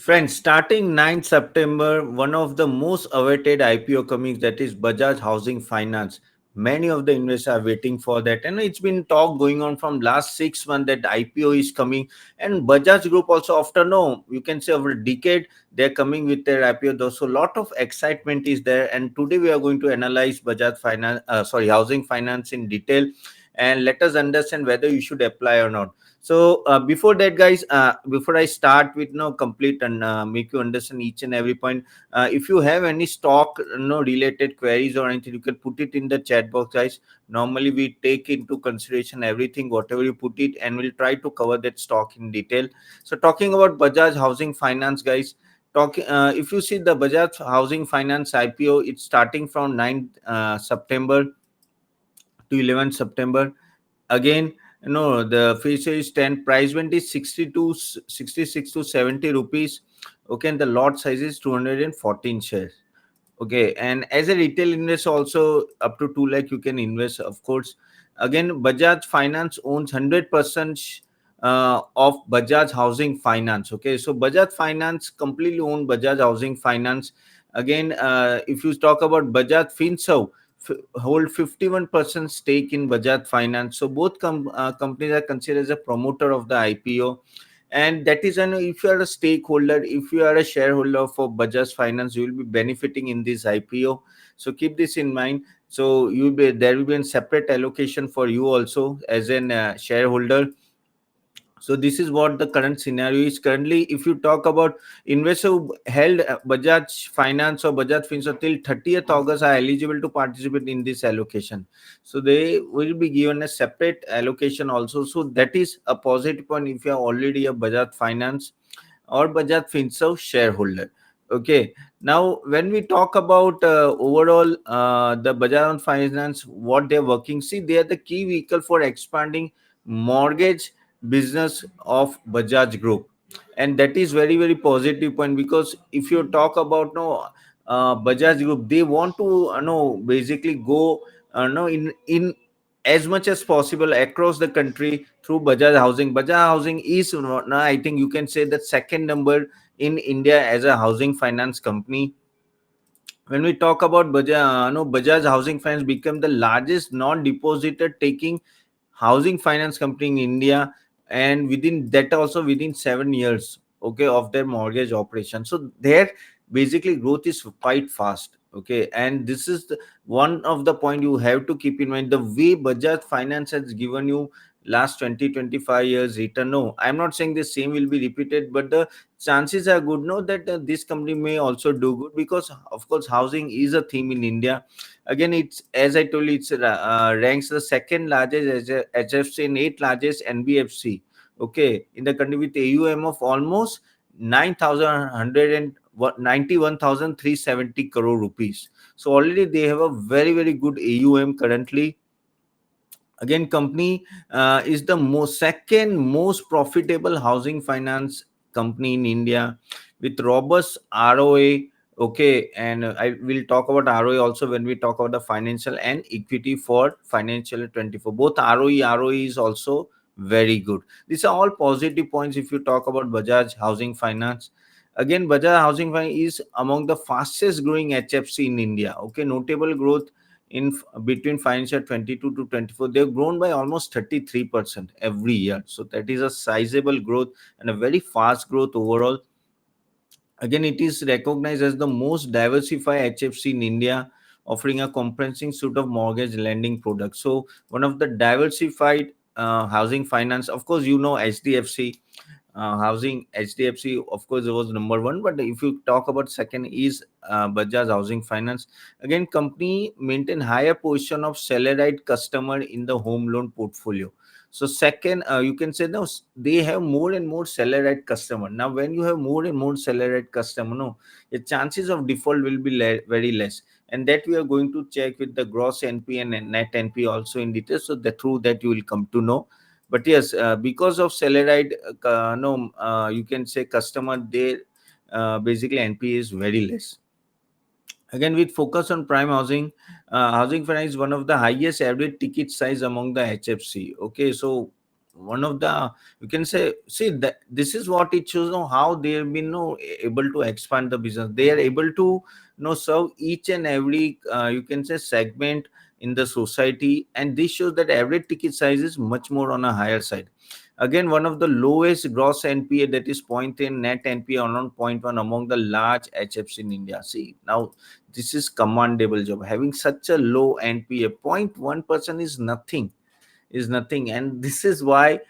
Friends, starting 9th September, one of the most awaited IPO coming, that is Bajaj Housing Finance. Many of the investors are waiting for that, and it's been talk going on from last 6 months that IPO is coming. And Bajaj Group also, after no, you can say over a decade, they're coming with their IPO. Though, so a lot of excitement is there. And today we are going to analyze Bajaj Finance, Housing Finance in detail, and let us understand whether you should apply or not. So before that, guys, before I start with no complete and make you understand each and every point, if you have any stock related queries or anything, you can put it in the chat box, guys. Normally we take into consideration everything whatever you put it, and we'll try to cover that stock in detail. So talking about Bajaj Housing Finance, guys, talking if you see the Bajaj Housing Finance IPO, it's starting from 9th September to 11th September. Again, the feature is 10, price went is 66 to 70 rupees. Okay, and the lot size is 214 shares. Okay, and as a retail investor also, up to 2 lakh you can invest, of course. Again, Bajaj Finance owns 100% of Bajaj Housing Finance. Okay, so Bajaj Finance completely owned Bajaj Housing Finance. Again, if you talk about Bajaj Finserv, hold 51% stake in Bajaj Finance. So both companies are considered as a promoter of the IPO, and that is an, if you are a stakeholder, if you are a shareholder for Bajaj Finance, you will be benefiting in this IPO. So keep this in mind. So there will be a separate allocation for you also as an shareholder. So this is what the current scenario is. Currently, if you talk about investors who held Bajaj Finance or Bajaj Finance till 30th August are eligible to participate in this allocation. So they will be given a separate allocation also. So that is a positive point if you are already a Bajaj Finance or Bajaj Finance shareholder. Okay. Now, when we talk about overall the Bajaj Finance, what they're working, see, they are the key vehicle for expanding mortgage business of Bajaj Group, and that is very very positive point, because if you talk about no Bajaj Group, they want to basically go in as much as possible across the country through Bajaj Housing. Bajaj Housing is now, I think you can say, the second number in India as a housing finance company. When we talk about Bajaj Housing Finance become the largest non-depositor taking housing finance company in India, and within that also within 7 years, okay, of their mortgage operation. So their basically growth is quite fast. Okay, and this is one of the point you have to keep in mind, the way Bajaj Finance has given you last 20 to 25 years return. No, I'm not saying the same will be repeated, but the chances are good, no, that this company may also do good, because of course housing is a theme in India. Again, it's, as I told you, it's ranks the second largest HFC and eighth largest NBFC. Okay, in the country with AUM of almost 9,191,370 crore rupees. So already they have a very very good AUM currently. Again, company is the second most profitable housing finance company in India with robust ROA. Okay, and I will talk about ROA also when we talk about the financial and equity for financial 24. Both ROE is also very good. These are all positive points if you talk about Bajaj Housing Finance. Again, Bajaj Housing Finance is among the fastest growing HFC in India. Okay, notable growth in between financial 22 to 24, they've grown by almost 33% every year. So that is a sizable growth and a very fast growth overall. Again, it is recognized as the most diversified HFC in India, offering a comprehensive suite of mortgage lending products. So one of the diversified housing finance, of course, HDFC housing. HDFC, of course, was number one, but if you talk about second is Bajaj Housing Finance. Again, company maintain higher portion of salaried customer in the home loan portfolio. So second, you can say now they have more and more salaried customer. Now when you have more and more salaried customer, no, the chances of default will be very less, and that we are going to check with the gross NP and net NP also in detail. So that through that you will come to know. But yes, because of salaried no you can say customer, they basically NP is very less. Again, with focus on prime housing, housing finance is one of the highest average ticket size among the HFC. Okay, so one of the, you can say, see that this is what it shows, how they have been able to expand the business. They are able to serve each and every you can say segment in the society, and this shows that average ticket size is much more on a higher side. Again, one of the lowest gross NPA, that is point in net NPA around zero point 0.1 among the large HFC in India. See, now this is commendable job. Having such a low NPA, 0.1% is nothing. And this is why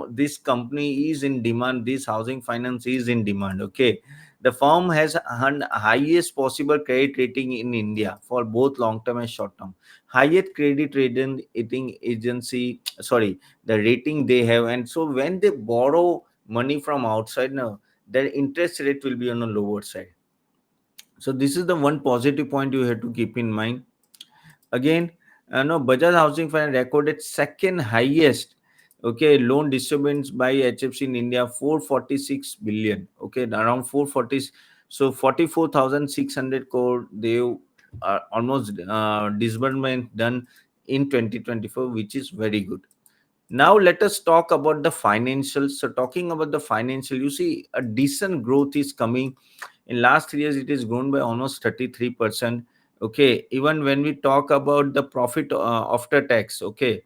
this company is in demand. This housing finance is in demand. Okay, the firm has highest possible credit rating in India for both long term and short term. Highest credit rating agency, sorry, the rating they have. And so when they borrow money from outside now, their interest rate will be on a lower side. So this is the one positive point you have to keep in mind. Again, no, Bajaj Housing Finance recorded second highest, okay, loan disturbance by HFC in India, 446 billion. Okay, around 440. So 44,600 crore they almost disbursement done in 2024, which is very good. Now let us talk about the financials. So talking about the financial, you see a decent growth is coming. In last 3 years, it is grown by almost 33%. Okay, even when we talk about the profit after tax, okay,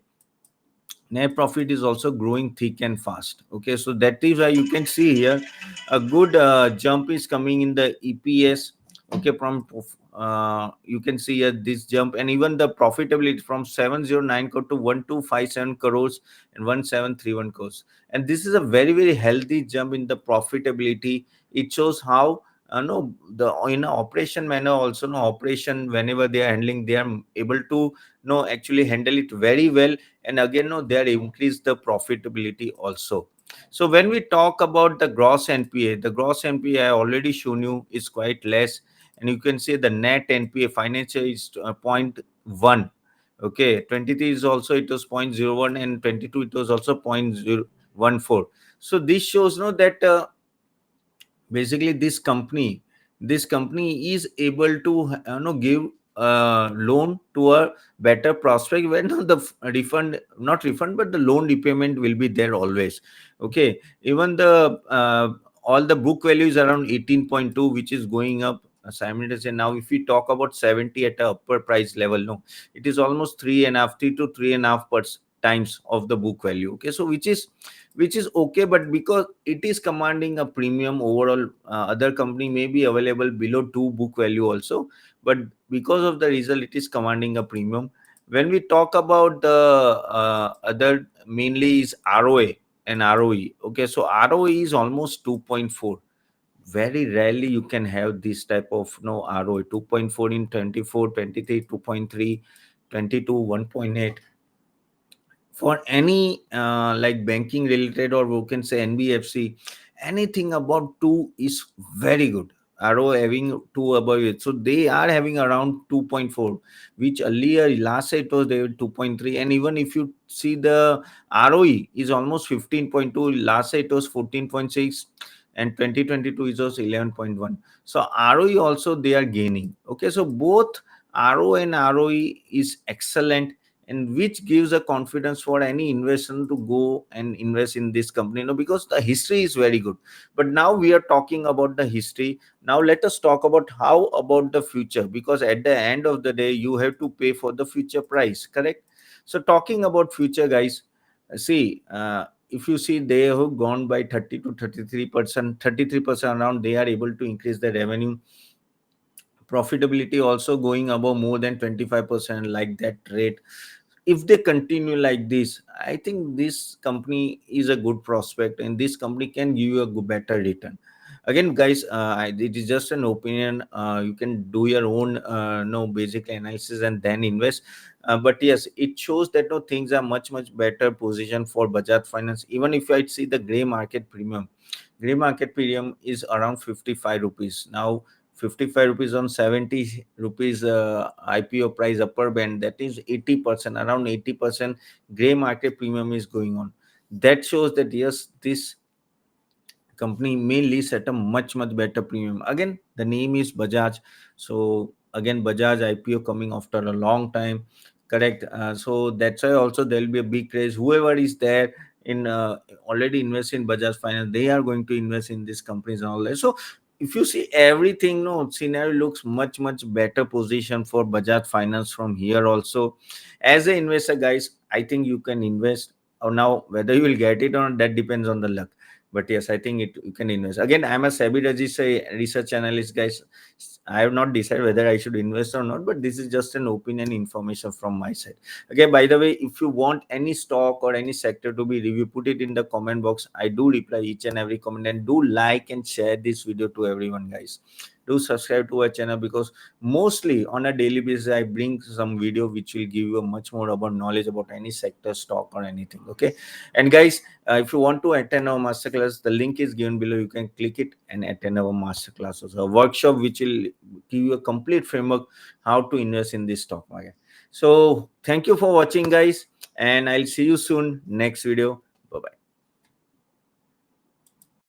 net profit is also growing thick and fast. Okay, so that is why you can see here a good jump is coming in the EPS. Okay, from you can see here this jump, and even the profitability from 709 crore to 1257 crores and 1731 crores. And this is a very very healthy jump in the profitability. It shows how no the in a operation manner also, no operation whenever they are handling, they are able to actually handle it very well. And again, no, they are increased the profitability also. So when we talk about the gross NPA, the gross NPA I already shown you is quite less. And you can see the net NPA financial is zero point 0.1. Okay, 23 is also, it was 0.01, and 22 it was also 0.014. So this shows that basically this company is able to give loan to a better prospect when the refund, not refund, but the loan repayment will be there always. Okay, even the all the book value is around 18.2, which is going up simultaneously. Now if we talk about 70 at a upper price level, no, it is almost 3 to 3.5 times of the book value. Okay, so which is okay, but because it is commanding a premium overall, other company may be available below 2 book value also, but because of the result it is commanding a premium. When we talk about the other, mainly is ROA and ROE. Okay, so ROE is almost 2.4. Very rarely you can have this type of ROA. 2.4 in 24, 23, 2.3, 22, 1.8. For any like banking related, or we can say NBFC, anything about 2 is very good. RO having 2 above it, so they are having around 2.4, which earlier last year it was they were 2.3. And even if you see the ROE is almost 15.2, last year it was 14.6, and 2022 it was 11.1. So ROE also they are gaining. Okay, so both RO and ROE is excellent, and which gives a confidence for any investor to go and invest in this company, because the history is very good. But now we are talking about the history. Now let us talk about how about the future, because at the end of the day you have to pay for the future price, correct? So talking about future, guys, see, if you see, they have gone by 30 to 33%, 33% around. They are able to increase the revenue. Profitability also going above more than 25%, like that rate. If they continue like this, I think this company is a good prospect, and this company can give you a good, better return. Again, guys, it is just an opinion. You can do your own no basic analysis and then invest. But yes, it shows that no things are much much better position for Bajaj Finance. Even if I see the gray market premium is around 55 rupees now. 55 rupees on 70 rupees IPO price upper band, that is 80%, around 80% gray market premium is going on. That shows that yes, this company may lease at a much much better premium. Again, the name is Bajaj. So again, Bajaj IPO coming after a long time, correct? So that's why also there will be a big craze. Whoever is there in already invest in Bajaj Finance, they are going to invest in these companies and all that. So if you see everything, no scenario looks much better position for Bajaj Finance from here also. As an investor, guys, I think you can invest. Or now whether you will get it or not, that depends on the luck. But yes, I think it you can invest. Again, I'm a SEBI research analyst, guys. I have not decided whether I should invest or not, but this is just an opinion information from my side. Okay, by the way, if you want any stock or any sector to be reviewed, put it in the comment box. I do reply each and every comment, and do like and share this video to everyone, guys. Do subscribe to our channel, because mostly on a daily basis I bring some video which will give you a much more about knowledge about any sector, stock or anything. Okay, and guys, if you want to attend our masterclass, the link is given below. You can click it and attend our masterclass, also a workshop which will give you a complete framework how to invest in this stock market. So thank you for watching, guys, and I'll see you soon next video.